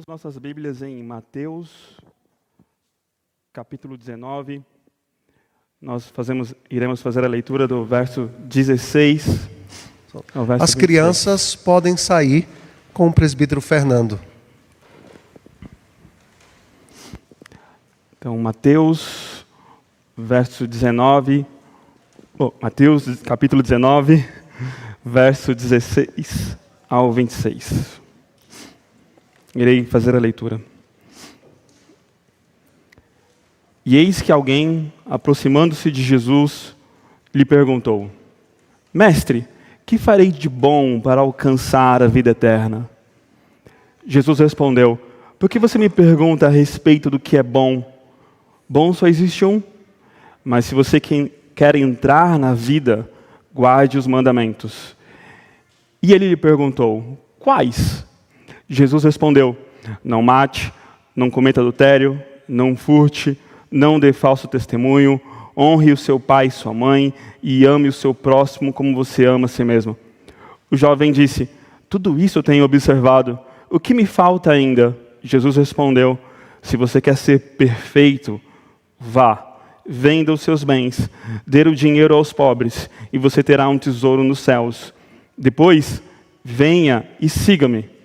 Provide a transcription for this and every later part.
Abrimos nossas Bíblias em Mateus, capítulo 19. Nós iremos fazer a leitura do verso 16 ao verso As 26. crianças podem sair com o presbítero Fernando. Então, Mateus, verso 19. Mateus, capítulo 19, verso 16 ao 26. Irei fazer a leitura. E eis que alguém, aproximando-se de Jesus, lhe perguntou: Mestre, que farei de bom para alcançar a vida eterna? Jesus respondeu: Por que você me pergunta a respeito do que é bom? Bom só existe um, mas se você quer entrar na vida, guarde os mandamentos. E ele lhe perguntou: Quais? Jesus respondeu: Não mate, não cometa adultério, não furte, não dê falso testemunho, honre o seu pai e sua mãe e ame o seu próximo como você ama a si mesmo. O jovem disse: Tudo isso eu tenho observado. O que me falta ainda? Jesus respondeu: Se você quer ser perfeito, vá, venda os seus bens, dê o dinheiro aos pobres e você terá um tesouro nos céus. Depois, venha e siga-me.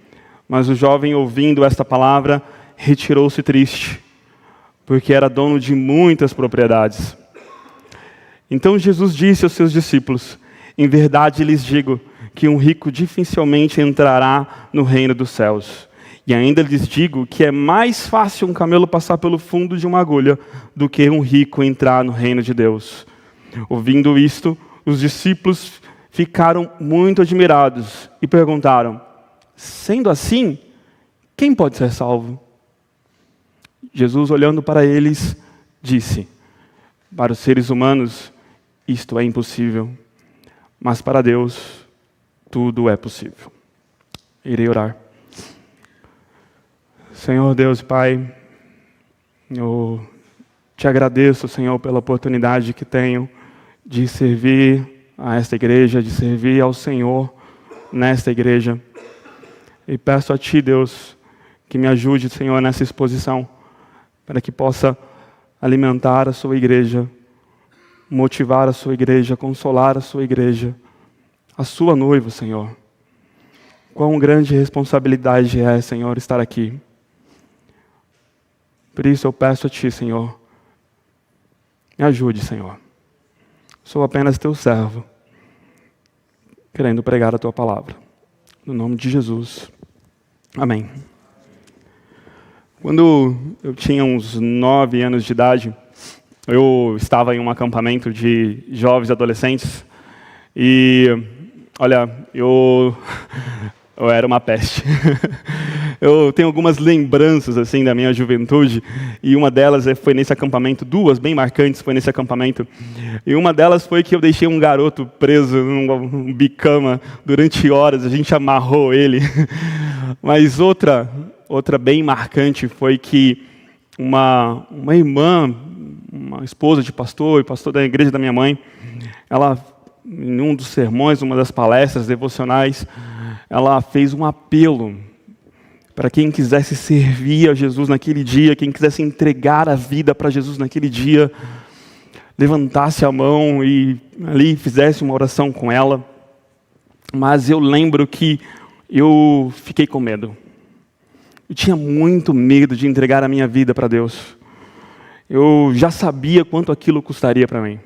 Mas o jovem, ouvindo esta palavra, retirou-se triste, porque era dono de muitas propriedades. Então Jesus disse aos seus discípulos: Em verdade lhes digo que um rico dificilmente entrará no reino dos céus. E ainda lhes digo que é mais fácil um camelo passar pelo fundo de uma agulha do que um rico entrar no reino de Deus. Ouvindo isto, os discípulos ficaram muito admirados e perguntaram: Sendo assim, quem pode ser salvo? Jesus, olhando para eles, disse: Para os seres humanos, isto é impossível, mas para Deus, tudo é possível. Irei orar. Senhor Deus e Pai, eu te agradeço, Senhor, pela oportunidade que tenho de servir a esta igreja, de servir ao Senhor nesta igreja. E peço a Ti, Deus, que me ajude, Senhor, nessa exposição, para que possa alimentar a Sua igreja, motivar a Sua igreja, consolar a Sua igreja, a Sua noiva, Senhor. Quão grande responsabilidade é, Senhor, estar aqui. Por isso eu peço a Ti, Senhor, me ajude, Senhor. Sou apenas Teu servo, querendo pregar a Tua palavra. No nome de Jesus. Amém. Quando eu tinha uns 9 anos de idade, eu estava em um acampamento de jovens e adolescentes e, olha, eu era uma peste. Eu tenho algumas lembranças assim da minha juventude e uma delas foi nesse acampamento, duas bem marcantes foi nesse acampamento. E uma delas foi que eu deixei um garoto preso num bicama durante horas, a gente amarrou ele. Mas outra bem marcante foi que uma irmã, uma esposa de pastor e pastor da igreja da minha mãe, ela, em um dos sermões, uma das palestras devocionais, ela fez um apelo para quem quisesse servir a Jesus naquele dia, quem quisesse entregar a vida para Jesus naquele dia, levantasse a mão e ali fizesse uma oração com ela. Mas eu lembro que eu fiquei com medo. Eu tinha muito medo de entregar a minha vida para Deus. Eu já sabia quanto aquilo custaria para mim.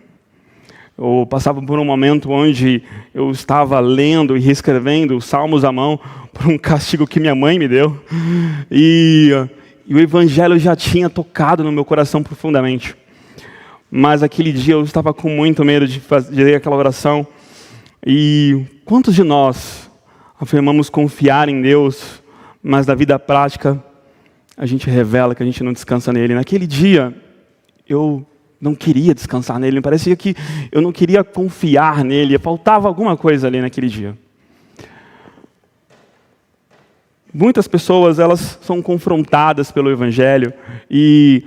Eu passava por um momento onde eu estava lendo e reescrevendo os salmos à mão por um castigo que minha mãe me deu. E o evangelho já tinha tocado no meu coração profundamente. Mas aquele dia eu estava com muito medo de fazer aquela oração. E quantos de nós afirmamos confiar em Deus, mas na vida prática a gente revela que a gente não descansa nele? Naquele dia eu não queria descansar nele, me parecia que eu não queria confiar nele, faltava alguma coisa ali naquele dia. Muitas pessoas, elas são confrontadas pelo Evangelho e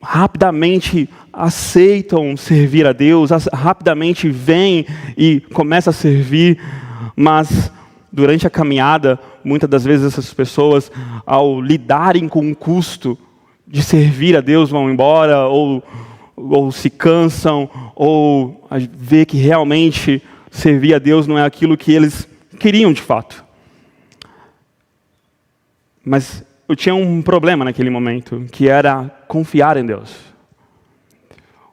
rapidamente aceitam servir a Deus, rapidamente vêm e começam a servir, mas durante a caminhada, muitas das vezes essas pessoas, ao lidarem com o custo de servir a Deus, vão embora, ou se cansam, ou vê que realmente servir a Deus não é aquilo que eles queriam de fato. Mas eu tinha um problema naquele momento, que era confiar em Deus.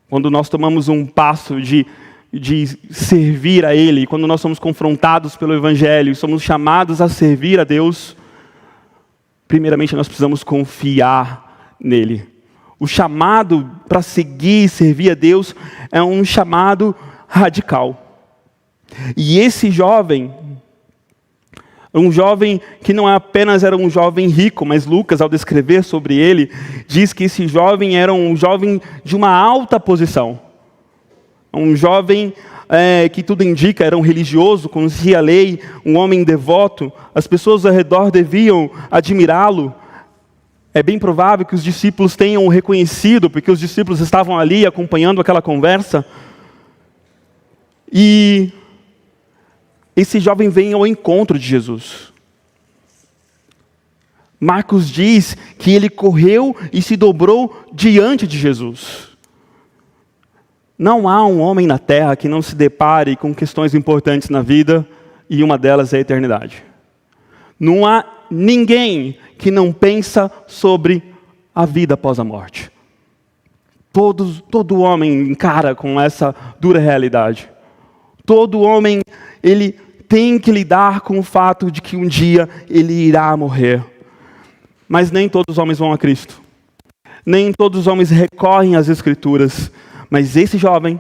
Quando nós tomamos um passo de servir a Ele, quando nós somos confrontados pelo Evangelho, somos chamados a servir a Deus, primeiramente nós precisamos confiar nele. O chamado para seguir e servir a Deus é um chamado radical. E esse jovem, um jovem que não apenas era um jovem rico, mas Lucas, ao descrever sobre ele, diz que esse jovem era um jovem de uma alta posição. Um jovem que tudo indica era um religioso, conhecia a lei, um homem devoto. As pessoas ao redor deviam admirá-lo. É bem provável que os discípulos tenham o reconhecido, porque os discípulos estavam ali acompanhando aquela conversa. E esse jovem vem ao encontro de Jesus. Marcos diz que ele correu e se dobrou diante de Jesus. Não há um homem na terra que não se depare com questões importantes na vida, e uma delas é a eternidade. Não há ninguém que não pensa sobre a vida após a morte. Todo homem encara com essa dura realidade. Todo homem, ele tem que lidar com o fato de que um dia ele irá morrer. Mas nem todos os homens vão a Cristo. Nem todos os homens recorrem às Escrituras. Mas esse jovem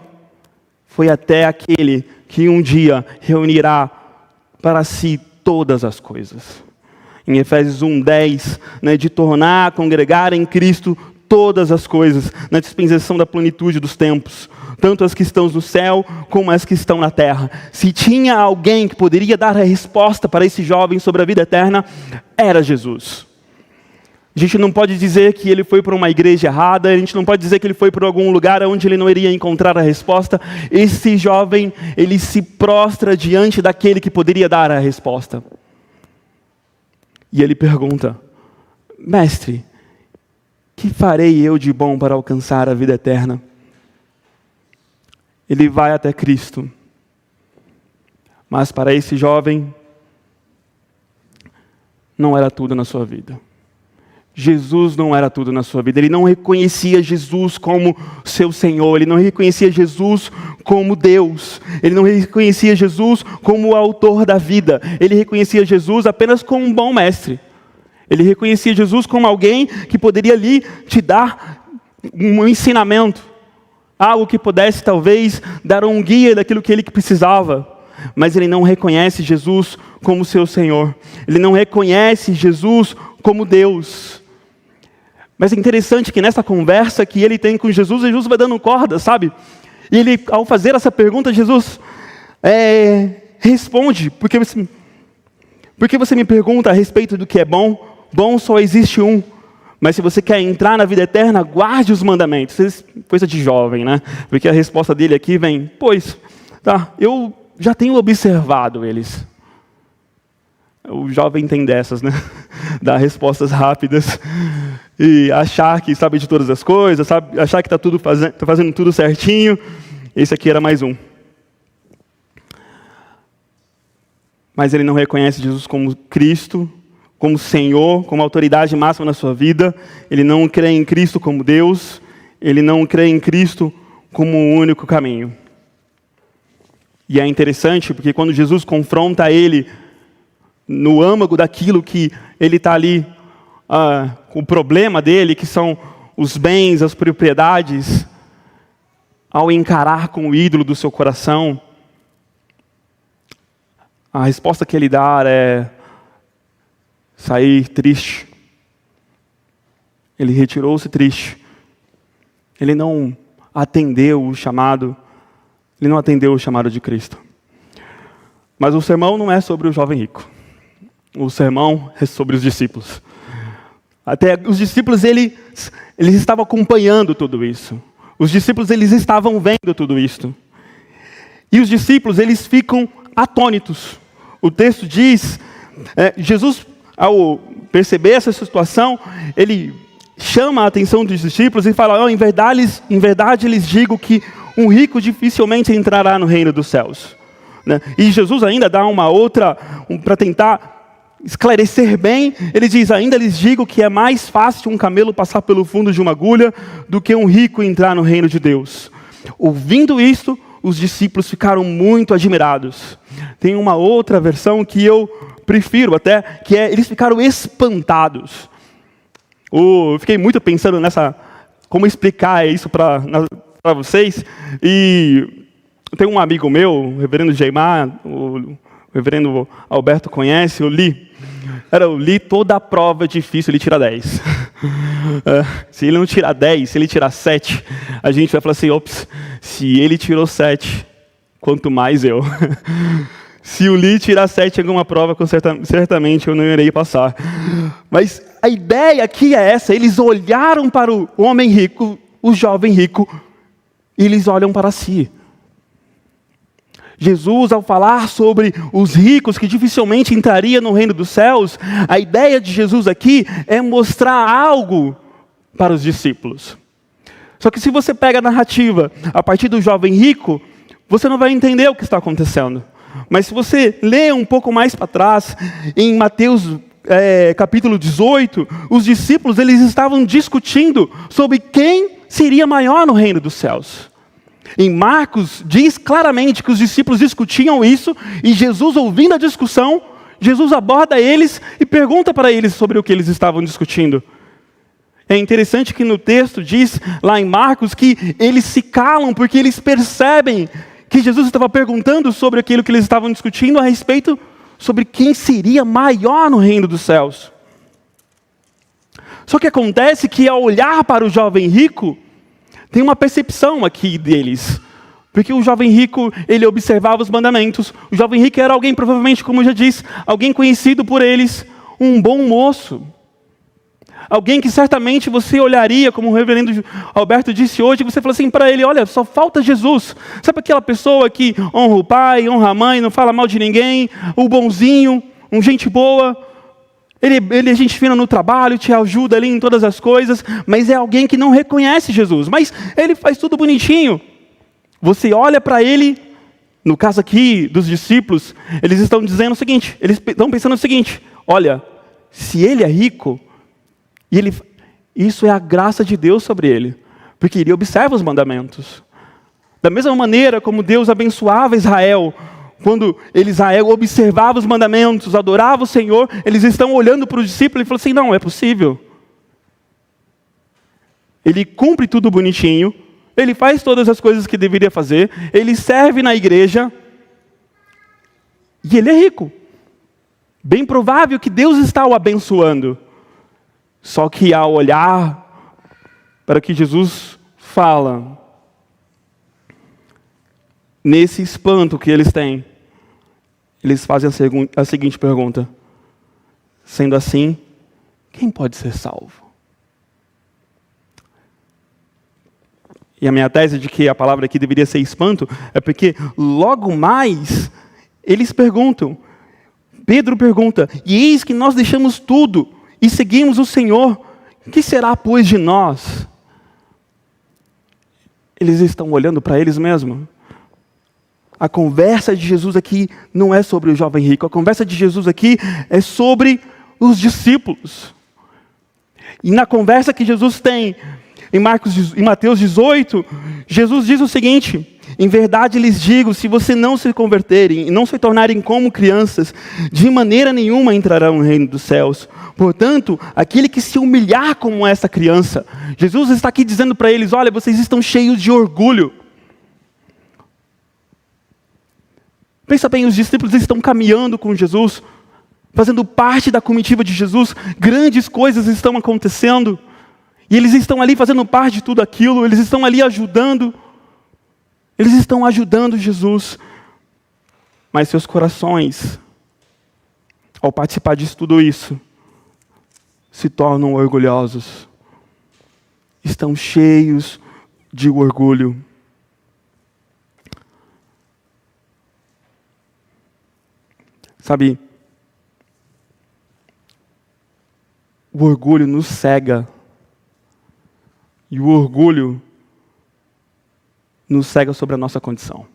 foi até aquele que um dia reunirá para si todas as coisas. Em Efésios 1:10, de tornar a congregar em Cristo todas as coisas, na dispensação da plenitude dos tempos, tanto as que estão no céu, como as que estão na terra. Se tinha alguém que poderia dar a resposta para esse jovem sobre a vida eterna, era Jesus. A gente não pode dizer que ele foi para uma igreja errada, a gente não pode dizer que ele foi para algum lugar onde ele não iria encontrar a resposta. Esse jovem, ele se prostra diante daquele que poderia dar a resposta. E ele pergunta: Mestre, que farei eu de bom para alcançar a vida eterna? Ele vai até Cristo. Mas para esse jovem, não era tudo na sua vida. Jesus não era tudo na sua vida. Ele não reconhecia Jesus como seu Senhor. Ele não reconhecia Jesus como Deus. Ele não reconhecia Jesus como o autor da vida. Ele reconhecia Jesus apenas como um bom mestre. Ele reconhecia Jesus como alguém que poderia ali te dar um ensinamento. Algo que pudesse talvez dar um guia daquilo que ele precisava. Mas ele não reconhece Jesus como seu Senhor. Ele não reconhece Jesus como Deus. Mas é interessante que nessa conversa que ele tem com Jesus, Jesus vai dando corda, sabe? E ele, ao fazer essa pergunta, Jesus responde: porque você me pergunta a respeito do que é bom? Bom só existe um. Mas se você quer entrar na vida eterna, guarde os mandamentos. Coisa de jovem, né? Porque a resposta dele aqui vem: pois, tá, eu já tenho observado eles. O jovem tem dessas, né? Dar respostas rápidas e achar que sabe de todas as coisas, achar que está fazendo tudo certinho. Esse aqui era mais um. Mas ele não reconhece Jesus como Cristo, como Senhor, como autoridade máxima na sua vida. Ele não crê em Cristo como Deus. Ele não crê em Cristo como o único caminho. E é interessante porque quando Jesus confronta ele no âmago daquilo que ele está ali, o problema dele, que são os bens, as propriedades, ao encarar com o ídolo do seu coração, a resposta que ele dá é sair triste. Ele retirou-se triste. Ele não atendeu o chamado, ele não atendeu o chamado de Cristo. Mas o sermão não é sobre o jovem rico. O sermão é sobre os discípulos. Até os discípulos, eles estavam acompanhando tudo isso. Os discípulos, eles estavam vendo tudo isso. E os discípulos, eles ficam atônitos. O texto diz Jesus, ao perceber essa situação, ele chama a atenção dos discípulos e fala: em verdade lhes digo que um rico dificilmente entrará no reino dos céus. E Jesus ainda dá uma outra, para tentar esclarecer bem, ele diz: ainda lhes digo que é mais fácil um camelo passar pelo fundo de uma agulha do que um rico entrar no reino de Deus. Ouvindo isto, os discípulos ficaram muito admirados. Tem uma outra versão que eu prefiro até, que é: eles ficaram espantados. Eu fiquei muito pensando como explicar isso para vocês. E tem um amigo meu, o reverendo Geimar, o reverendo Alberto conhece, eu li toda a prova difícil, ele tira 10. Se ele não tirar 10, se ele tirar 7, a gente vai falar assim: ops, se ele tirou 7, quanto mais eu. Se o Lee tirar 7 em alguma prova, certamente eu não irei passar. Mas a ideia aqui é essa: eles olharam para o homem rico, o jovem rico, e eles olham para si. Jesus, ao falar sobre os ricos que dificilmente entrariam no reino dos céus, a ideia de Jesus aqui é mostrar algo para os discípulos. Só que se você pega a narrativa a partir do jovem rico, você não vai entender o que está acontecendo. Mas se você lê um pouco mais para trás, em Mateus capítulo 18, os discípulos eles estavam discutindo sobre quem seria maior no reino dos céus. Em Marcos, diz claramente que os discípulos discutiam isso, e Jesus, ouvindo a discussão, Jesus aborda eles e pergunta para eles sobre o que eles estavam discutindo. É interessante que no texto diz, lá em Marcos, que eles se calam porque eles percebem que Jesus estava perguntando sobre aquilo que eles estavam discutindo a respeito sobre quem seria maior no reino dos céus. Só que acontece que ao olhar para o jovem rico, tem uma percepção aqui deles. Porque o jovem rico, ele observava os mandamentos. O jovem rico era alguém, provavelmente, como eu já disse, alguém conhecido por eles, um bom moço. Alguém que certamente você olharia, como o reverendo Alberto disse hoje, e você fala assim para ele: olha, só falta Jesus. Sabe aquela pessoa que honra o pai, honra a mãe, não fala mal de ninguém, o bonzinho, gente boa. Ele é gente fina no trabalho, te ajuda ali em todas as coisas, mas é alguém que não reconhece Jesus. Mas ele faz tudo bonitinho. Você olha para ele, no caso aqui dos discípulos, eles estão dizendo o seguinte, eles estão pensando o seguinte: olha, se ele é rico, isso é a graça de Deus sobre ele, porque ele observa os mandamentos. Da mesma maneira como Deus abençoava Israel, quando Israel observava os mandamentos, adorava o Senhor, eles estão olhando para o discípulo e falam assim: não, é possível. Ele cumpre tudo bonitinho, ele faz todas as coisas que deveria fazer, ele serve na igreja, e ele é rico. Bem provável que Deus está o abençoando. Só que ao olhar para o que Jesus fala, nesse espanto que eles têm, eles fazem a seguinte pergunta: sendo assim, quem pode ser salvo? E a minha tese de que a palavra aqui deveria ser espanto é porque logo mais eles perguntam. Pedro pergunta: e eis que nós deixamos tudo e seguimos o Senhor, que será pois de nós? Eles estão olhando para eles mesmos. A conversa de Jesus aqui não é sobre o jovem rico. A conversa de Jesus aqui é sobre os discípulos. E na conversa que Jesus tem em Mateus 18, Jesus diz o seguinte: em verdade lhes digo, se vocês não se converterem e não se tornarem como crianças, de maneira nenhuma entrarão no reino dos céus. Portanto, aquele que se humilhar como essa criança, Jesus está aqui dizendo para eles: olha, vocês estão cheios de orgulho. Pensa bem, os discípulos estão caminhando com Jesus, fazendo parte da comitiva de Jesus, grandes coisas estão acontecendo, e eles estão ali fazendo parte de tudo aquilo, eles estão ali ajudando Jesus, mas seus corações, ao participar de tudo isso, se tornam orgulhosos, estão cheios de orgulho. Sabe, o orgulho nos cega. E o orgulho nos cega sobre a nossa condição.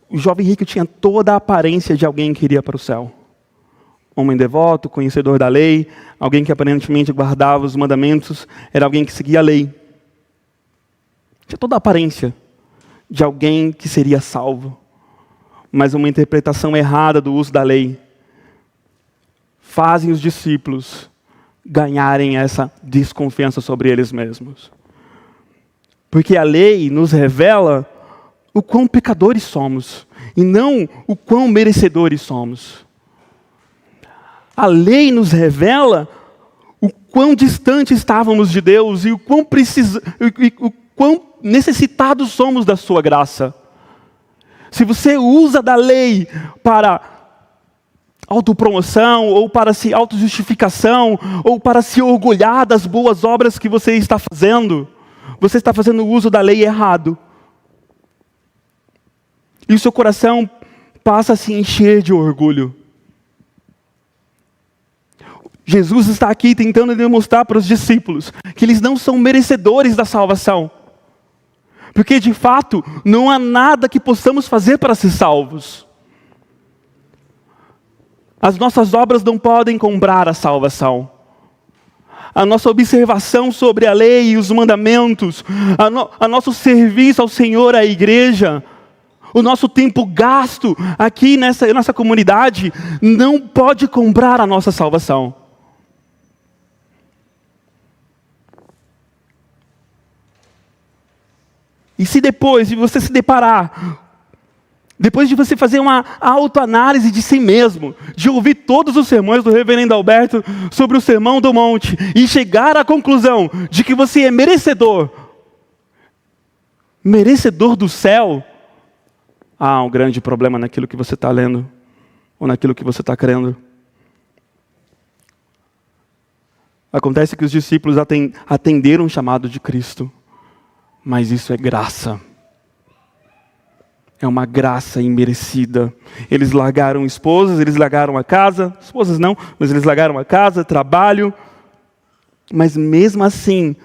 O jovem rico tinha toda a aparência de alguém que iria para o céu. Homem devoto, conhecedor da lei, alguém que aparentemente guardava os mandamentos, era alguém que seguia a lei. Tinha toda a aparência de alguém que seria salvo. Mas uma interpretação errada do uso da lei fazem os discípulos ganharem essa desconfiança sobre eles mesmos. Porque a lei nos revela o quão pecadores somos, e não o quão merecedores somos. A lei nos revela o quão distante estávamos de Deus e o quão necessitados somos da sua graça. Se você usa da lei para autopromoção, ou para se autojustificação, ou para se orgulhar das boas obras que você está fazendo, você está fazendo uso da lei errado. E o seu coração passa a se encher de orgulho. Jesus está aqui tentando demonstrar para os discípulos que eles não são merecedores da salvação. Porque de fato, não há nada que possamos fazer para ser salvos. As nossas obras não podem comprar a salvação. A nossa observação sobre a lei e os mandamentos, a nosso serviço ao Senhor, à igreja, o nosso tempo gasto aqui nessa nossa comunidade, não pode comprar a nossa salvação. E se depois de você se deparar, depois de você fazer uma autoanálise de si mesmo, de ouvir todos os sermões do reverendo Alberto sobre o Sermão do Monte, e chegar à conclusão de que você é merecedor do céu, há um grande problema naquilo que você está lendo, ou naquilo que você está crendo. Acontece que os discípulos atenderam o chamado de Cristo, mas isso é graça. É uma graça imerecida. Eles largaram esposas, eles largaram a casa, esposas não, mas eles largaram a casa, trabalho, mas mesmo assim,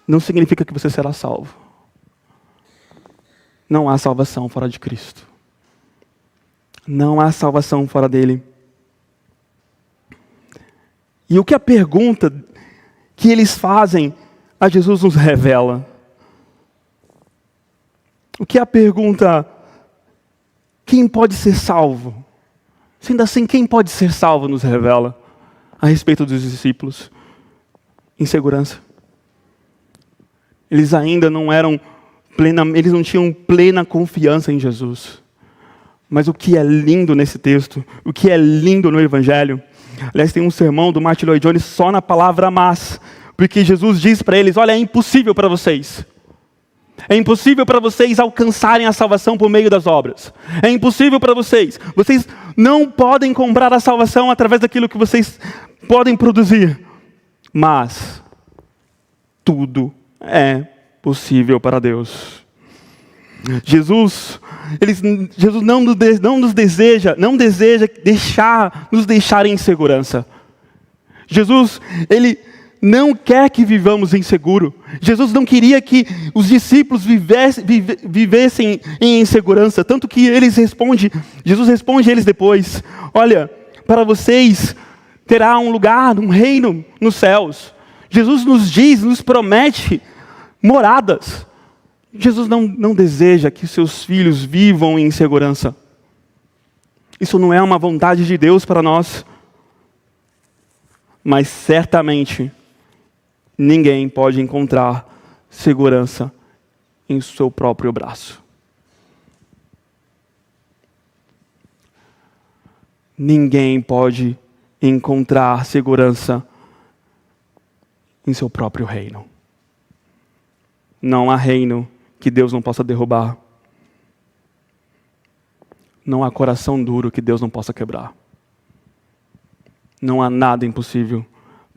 não significa que você será salvo. Não há salvação fora de Cristo. Não há salvação fora dele. E o que a pergunta que eles fazem a Jesus nos revela? O que a pergunta, quem pode ser salvo? Sendo assim, quem pode ser salvo nos revela a respeito dos discípulos? Insegurança. Eles ainda não eram eles não tinham plena confiança em Jesus. Mas o que é lindo nesse texto, o que é lindo no Evangelho, aliás, tem um sermão do Martin Lloyd-Jones só na palavra mas, porque Jesus diz para eles, olha, é impossível para vocês. É impossível para vocês alcançarem a salvação por meio das obras. É impossível para vocês. Vocês não podem comprar a salvação através daquilo que vocês podem produzir. Mas tudo é possível para Deus. Jesus não deseja nos deixar em segurança. Jesus, Ele não quer que vivamos inseguro. Jesus não queria que os discípulos vivessem em insegurança, tanto que Jesus responde a eles depois, olha, para vocês terá um lugar, um reino nos céus. Jesus nos promete moradas. Jesus não deseja que seus filhos vivam em insegurança. Isso não é uma vontade de Deus para nós. Mas certamente ninguém pode encontrar segurança em seu próprio braço. Ninguém pode encontrar segurança em seu próprio reino. Não há reino que Deus não possa derrubar. Não há coração duro que Deus não possa quebrar. Não há nada impossível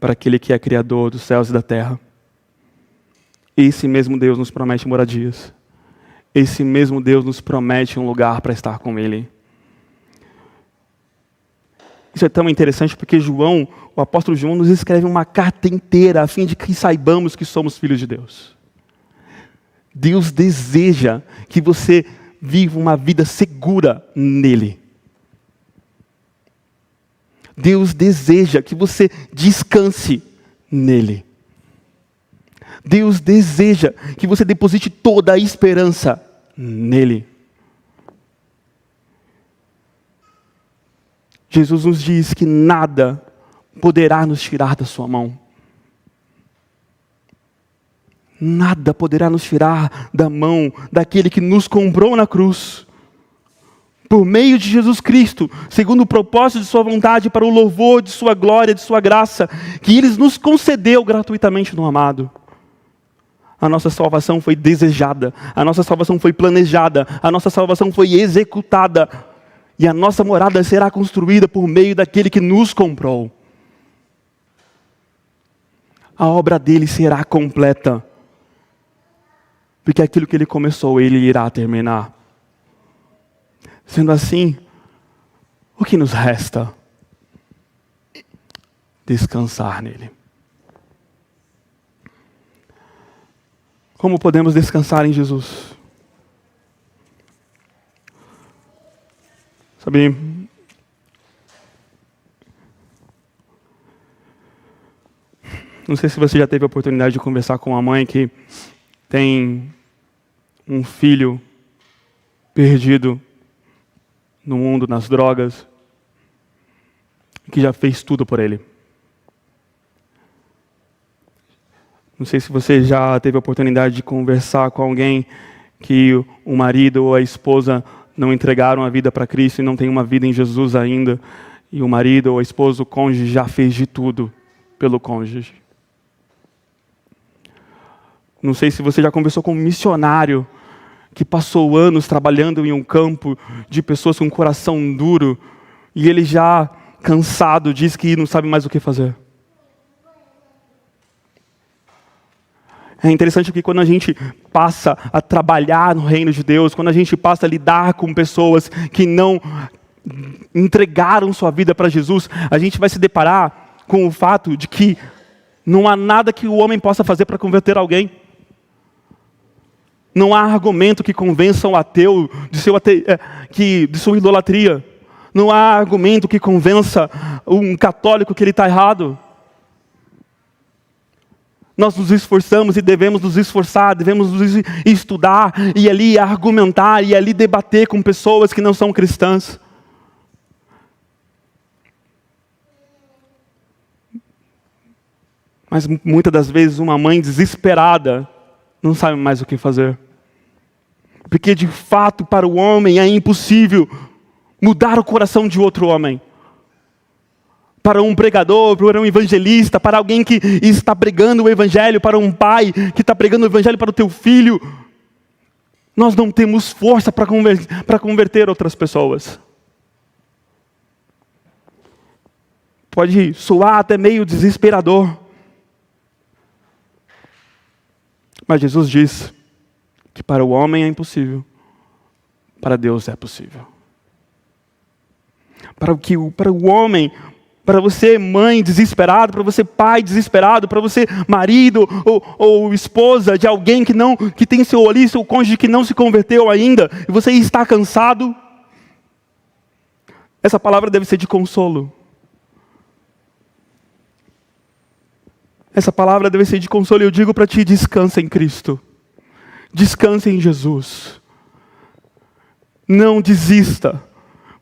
para aquele que é Criador dos céus e da terra. Esse mesmo Deus nos promete moradias. Esse mesmo Deus nos promete um lugar para estar com Ele. Isso é tão interessante porque João, o apóstolo João, nos escreve uma carta inteira a fim de que saibamos que somos filhos de Deus. Deus deseja que você viva uma vida segura nele. Deus deseja que você descanse nele. Deus deseja que você deposite toda a esperança nele. Jesus nos diz que nada poderá nos tirar da sua mão. Nada poderá nos tirar da mão daquele que nos comprou na cruz. Por meio de Jesus Cristo, segundo o propósito de sua vontade, para o louvor de sua glória, de sua graça, que Ele nos concedeu gratuitamente no amado. A nossa salvação foi desejada, a nossa salvação foi planejada, a nossa salvação foi executada. E a nossa morada será construída por meio daquele que nos comprou. A obra dele será completa. Porque aquilo que ele começou, ele irá terminar. Sendo assim, o que nos resta? Descansar nele. Como podemos descansar em Jesus? Sabe, não sei se você já teve a oportunidade de conversar com uma mãe que tem um filho perdido no mundo, nas drogas, que já fez tudo por ele. Não sei se você já teve a oportunidade de conversar com alguém que o marido ou a esposa não entregaram a vida para Cristo e não tem uma vida em Jesus ainda, e o marido ou a esposa, o cônjuge, já fez de tudo pelo cônjuge. Não sei se você já conversou com um missionário que passou anos trabalhando em um campo de pessoas com um coração duro, e ele já cansado diz que não sabe mais o que fazer. É interessante que quando a gente passa a trabalhar no reino de Deus, quando a gente passa a lidar com pessoas que não entregaram sua vida para Jesus, a gente vai se deparar com o fato de que não há nada que o homem possa fazer para converter alguém. Não há argumento que convença o ateu de sua idolatria. Não há argumento que convença um católico que ele está errado. Nós nos esforçamos e devemos nos esforçar, devemos nos estudar e ali argumentar e ali debater com pessoas que não são cristãs. Mas muitas das vezes uma mãe desesperada não sabe mais o que fazer. Porque de fato para o homem é impossível mudar o coração de outro homem. Para um pregador, para um evangelista, para alguém que está pregando o evangelho, para um pai que está pregando o evangelho para o teu filho. Nós não temos força para converter outras pessoas. Pode soar até meio desesperador. Mas Jesus diz que para o homem é impossível, para Deus é possível. Para o homem, para você mãe desesperada, para você pai desesperado, para você marido ou esposa de alguém que tem seu cônjuge que não se converteu ainda, e você está cansado, essa palavra deve ser de consolo. Essa palavra deve ser de consolo, e eu digo para ti, descansa em Cristo. Descansa em Jesus. Não desista.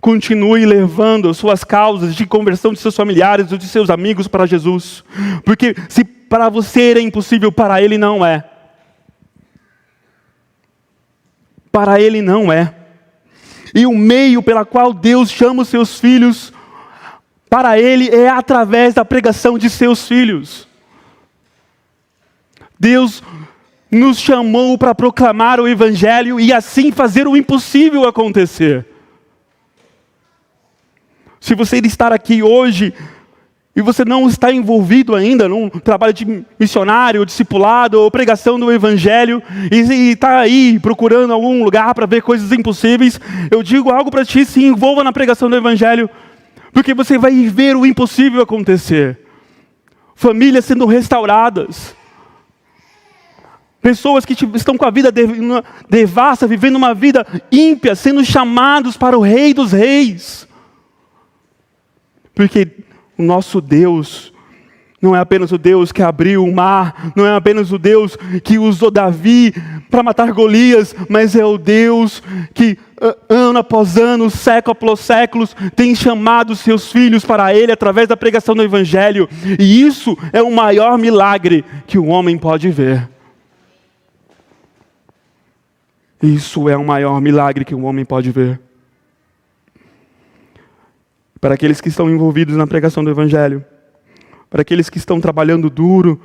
Continue levando suas causas de conversão de seus familiares ou de seus amigos para Jesus. Porque se para você é impossível, para Ele não é. Para Ele não é. E o meio pela qual Deus chama os seus filhos, para Ele é através da pregação de seus filhos. Deus nos chamou para proclamar o Evangelho e assim fazer o impossível acontecer. Se você estar aqui hoje e você não está envolvido ainda num trabalho de missionário, discipulado ou pregação do Evangelho e está aí procurando algum lugar para ver coisas impossíveis, eu digo algo para ti: se envolva na pregação do Evangelho. porque você vai ver o impossível acontecer. Famílias sendo restauradas. Pessoas que estão com a vida devassa, vivendo uma vida ímpia, sendo chamados para o Rei dos Reis. Porque o nosso Deus não é apenas o Deus que abriu o mar, não é apenas o Deus que usou Davi para matar Golias, mas é o Deus que ano após ano, século após séculos, tem chamado seus filhos para Ele através da pregação do Evangelho. E isso é o maior milagre que o homem pode ver. Isso é o maior milagre que o homem pode ver. Para aqueles que estão envolvidos na pregação do Evangelho, para aqueles que estão trabalhando duro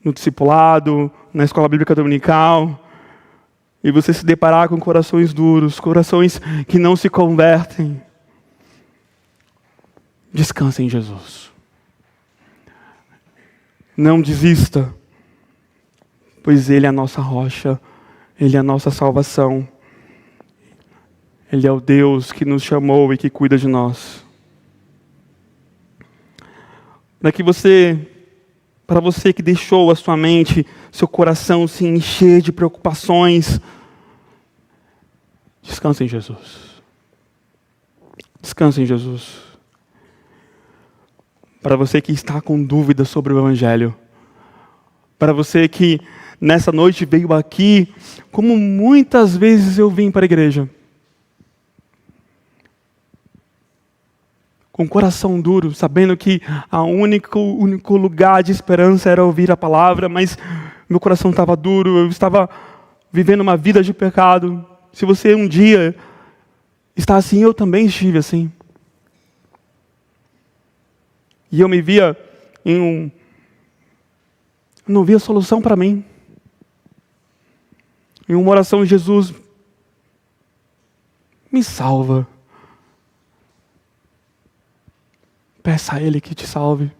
no discipulado, na escola bíblica dominical, e você se deparar com corações duros, corações que não se convertem, descanse em Jesus. Não desista, pois Ele é a nossa rocha, Ele é a nossa salvação. Ele é o Deus que nos chamou e que cuida de nós. Para você que deixou a sua mente, seu coração se encher de preocupações, descanse em Jesus. Descanse em Jesus. Para você que está com dúvidas sobre o Evangelho, para você que nessa noite veio aqui, como muitas vezes eu vim para a igreja, com o coração duro, sabendo que o único lugar de esperança era ouvir a palavra, mas meu coração estava duro, eu estava vivendo uma vida de pecado. Se você um dia está assim, eu também estive assim. E eu me via eu não via solução para mim. Em uma oração, Jesus, me salva. Peça a Ele que te salve.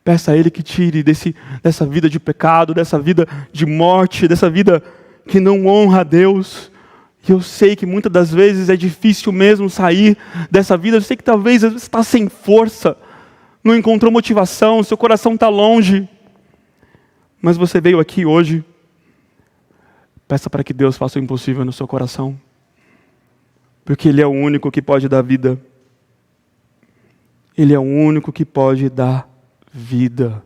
Peça a Ele que tire dessa vida de pecado, dessa vida de morte, dessa vida que não honra a Deus. E eu sei que muitas das vezes é difícil mesmo sair dessa vida. Eu sei que talvez você está sem força, não encontrou motivação, seu coração está longe. Mas você veio aqui hoje, peça para que Deus faça o impossível no seu coração. Porque Ele é o único que pode dar vida. Ele é o único que pode dar vida.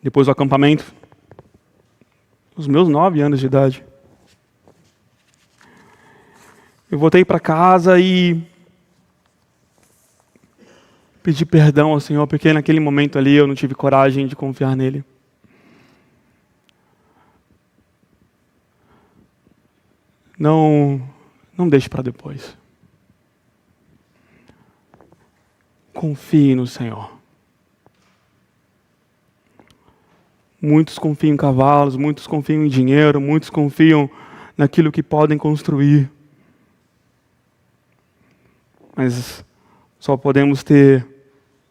Depois do acampamento, os meus 9 anos de idade, eu voltei para casa e pedi perdão ao Senhor, porque naquele momento ali eu não tive coragem de confiar nele. Não deixe para depois. Confie no Senhor. Muitos confiam em cavalos, muitos confiam em dinheiro, muitos confiam naquilo que podem construir. Mas só podemos ter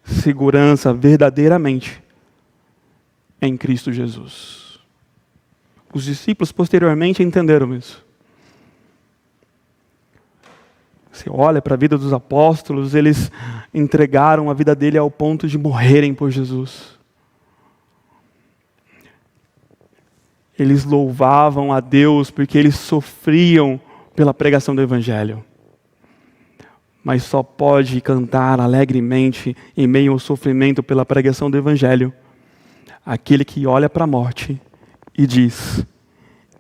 segurança verdadeiramente em Cristo Jesus. Os discípulos posteriormente entenderam isso. Você olha para a vida dos apóstolos, eles entregaram a vida dele ao ponto de morrerem por Jesus. Eles louvavam a Deus porque eles sofriam pela pregação do Evangelho. Mas só pode cantar alegremente em meio ao sofrimento pela pregação do Evangelho aquele que olha para a morte e diz: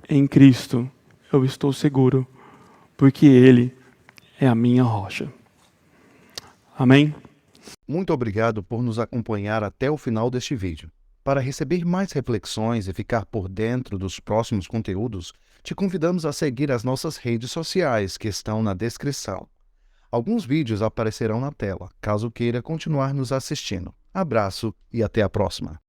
em Cristo eu estou seguro, porque Ele é a minha rocha. Amém? Muito obrigado por nos acompanhar até o final deste vídeo. Para receber mais reflexões e ficar por dentro dos próximos conteúdos, te convidamos a seguir as nossas redes sociais que estão na descrição. Alguns vídeos aparecerão na tela, caso queira continuar nos assistindo. Abraço e até a próxima.